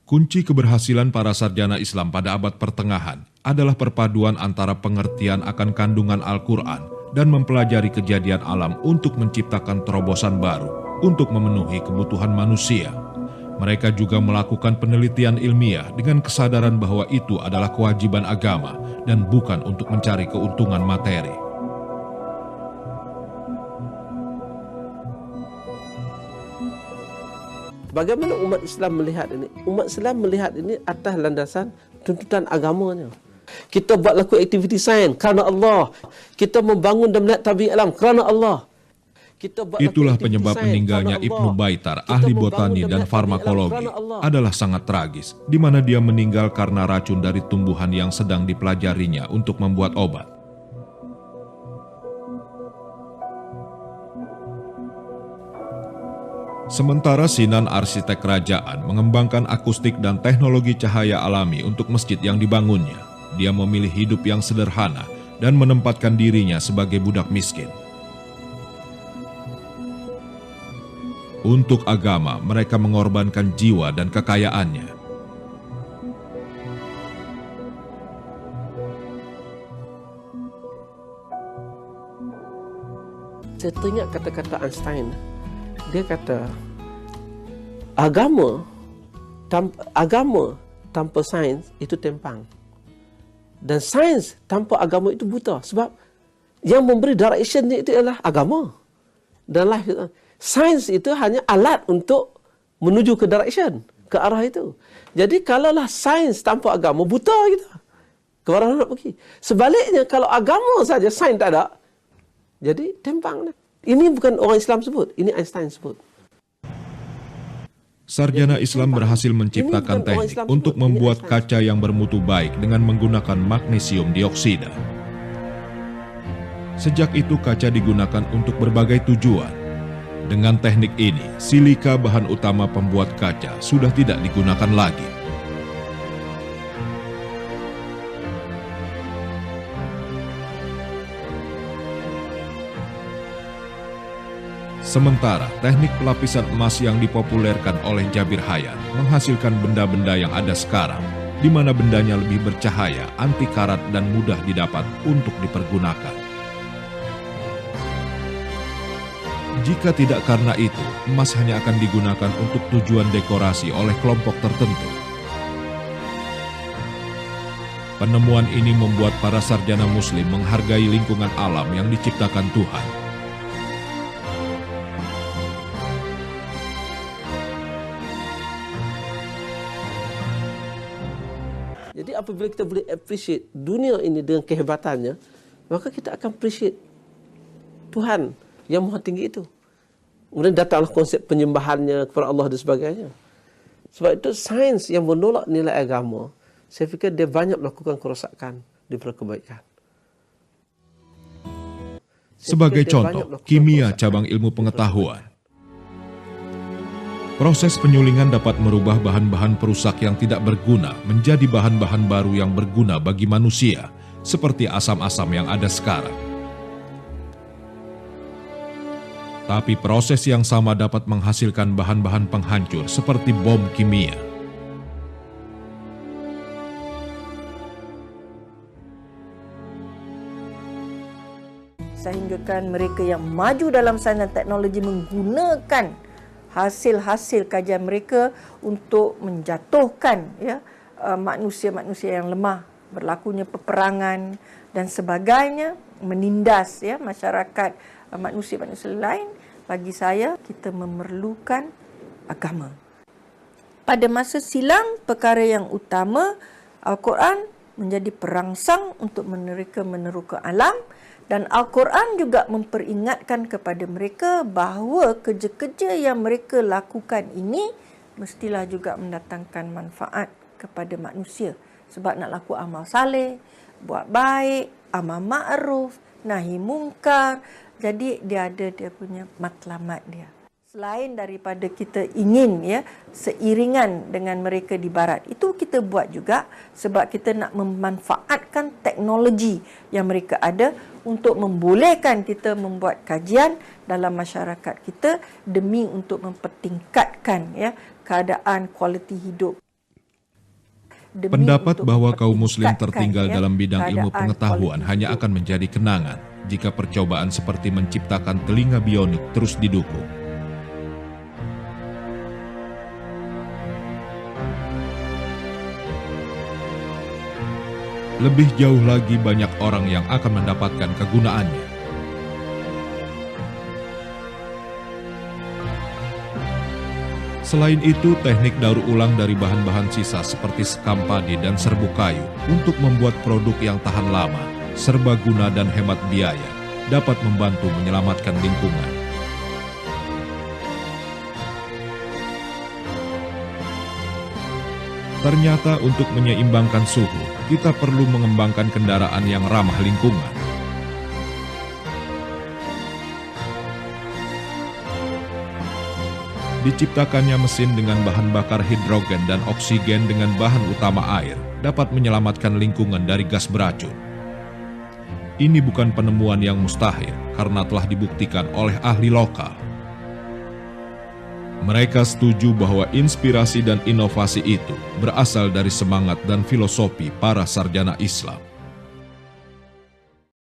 Kunci keberhasilan para sarjana Islam pada abad pertengahan adalah perpaduan antara pengertian akan kandungan Al-Quran dan mempelajari kejadian alam untuk menciptakan terobosan baru untuk memenuhi kebutuhan manusia. Mereka juga melakukan penelitian ilmiah dengan kesadaran bahwa itu adalah kewajiban agama dan bukan untuk mencari keuntungan materi. Bagaimana umat Islam melihat ini? Umat Islam melihat ini atas landasan tuntutan agamanya. Kita buat laku aktiviti sains kerana Allah. Kita membangun dan melihat tabiat alam kerana Allah. Itulah penyebab meninggalnya Ibnu Baitar, ahli botani dan farmakologi, adalah sangat tragis, di mana dia meninggal karena racun dari tumbuhan yang sedang dipelajarinya untuk membuat obat. Sementara Sinan, arsitek kerajaan, mengembangkan akustik dan teknologi cahaya alami untuk masjid yang dibangunnya, dia memilih hidup yang sederhana dan menempatkan dirinya sebagai budak miskin. Untuk agama, mereka mengorbankan jiwa dan kekayaannya. Saya teringat kata-kata Einstein. Dia kata, agama tanpa sains itu tempang. Dan sains tanpa agama itu buta. Sebab yang memberi directionnya itu adalah agama. Dan sains itu hanya alat untuk menuju ke direction, ke arah itu. Jadi kalaulah sains tanpa agama, buta kita. Ke mana nak pergi? Sebaliknya kalau agama saja, sains tak ada, jadi tempang. Ini bukan orang Islam sebut, ini Einstein sebut. Sarjana Islam berhasil menciptakan teknik untuk membuat kaca yang bermutu baik dengan menggunakan magnesium dioksida. Sejak itu kaca digunakan untuk berbagai tujuan. Dengan teknik ini, silika bahan utama pembuat kaca sudah tidak digunakan lagi. Sementara teknik pelapisan emas yang dipopulerkan oleh Jabir Hayat menghasilkan benda-benda yang ada sekarang, di mana bendanya lebih bercahaya, anti karat dan mudah didapat untuk dipergunakan. Jika tidak karena itu, emas hanya akan digunakan untuk tujuan dekorasi oleh kelompok tertentu. Penemuan ini membuat para sarjana Muslim menghargai lingkungan alam yang diciptakan Tuhan. Jadi apabila kita boleh appreciate dunia ini dengan kehebatannya, maka kita akan appreciate Tuhan yang maha tinggi itu. Kemudian datanglah konsep penyembahannya kepada Allah dan sebagainya. Sebab itu sains yang menolak nilai agama, saya fikir dia banyak melakukan kerosakan daripada kebaikan. Sebagai contoh, kimia cabang ilmu pengetahuan. Proses penyulingan dapat merubah bahan-bahan perusak yang tidak berguna menjadi bahan-bahan baru yang berguna bagi manusia, seperti asam-asam yang ada sekarang. Tapi proses yang sama dapat menghasilkan bahan-bahan penghancur seperti bom kimia. Sehinggakan mereka yang maju dalam sains dan teknologi menggunakan hasil-hasil kajian mereka untuk menjatuhkan manusia-manusia yang lemah, berlakunya peperangan dan sebagainya, menindas masyarakat, manusia-manusia lain. Bagi saya, kita memerlukan agama. Pada masa silam, perkara yang utama, Al-Quran menjadi perangsang untuk mereka meneroka alam, dan Al-Quran juga memperingatkan kepada mereka bahawa kerja-kerja yang mereka lakukan ini mestilah juga mendatangkan manfaat kepada manusia. Sebab nak laku amal saleh, buat baik, amal ma'ruf, nahi mungkar. Jadi dia ada dia punya matlamat dia. Selain daripada kita ingin seiringan dengan mereka di barat, itu kita buat juga sebab kita nak memanfaatkan teknologi yang mereka ada untuk membolehkan kita membuat kajian dalam masyarakat kita demi untuk mempertingkatkan keadaan kualiti hidup. demi Pendapat untuk bahwa kaum muslim mempertingkatkan, tertinggal dalam bidang ilmu keadaan pengetahuan kualiti hanya hidup. akan menjadi kenangan jika percobaan seperti menciptakan telinga bionik terus didukung. Lebih jauh lagi banyak orang yang akan mendapatkan kegunaannya. Selain itu, teknik daur ulang dari bahan-bahan sisa seperti sekam padi dan serbuk kayu untuk membuat produk yang tahan lama, serbaguna dan hemat biaya dapat membantu menyelamatkan lingkungan. Ternyata untuk menyeimbangkan suhu, kita perlu mengembangkan kendaraan yang ramah lingkungan. Diciptakannya mesin dengan bahan bakar hidrogen dan oksigen dengan bahan utama air dapat menyelamatkan lingkungan dari gas beracun. Ini bukan penemuan yang mustahil karena telah dibuktikan oleh ahli lokal. Mereka setuju bahwa inspirasi dan inovasi itu berasal dari semangat dan filosofi para sarjana Islam.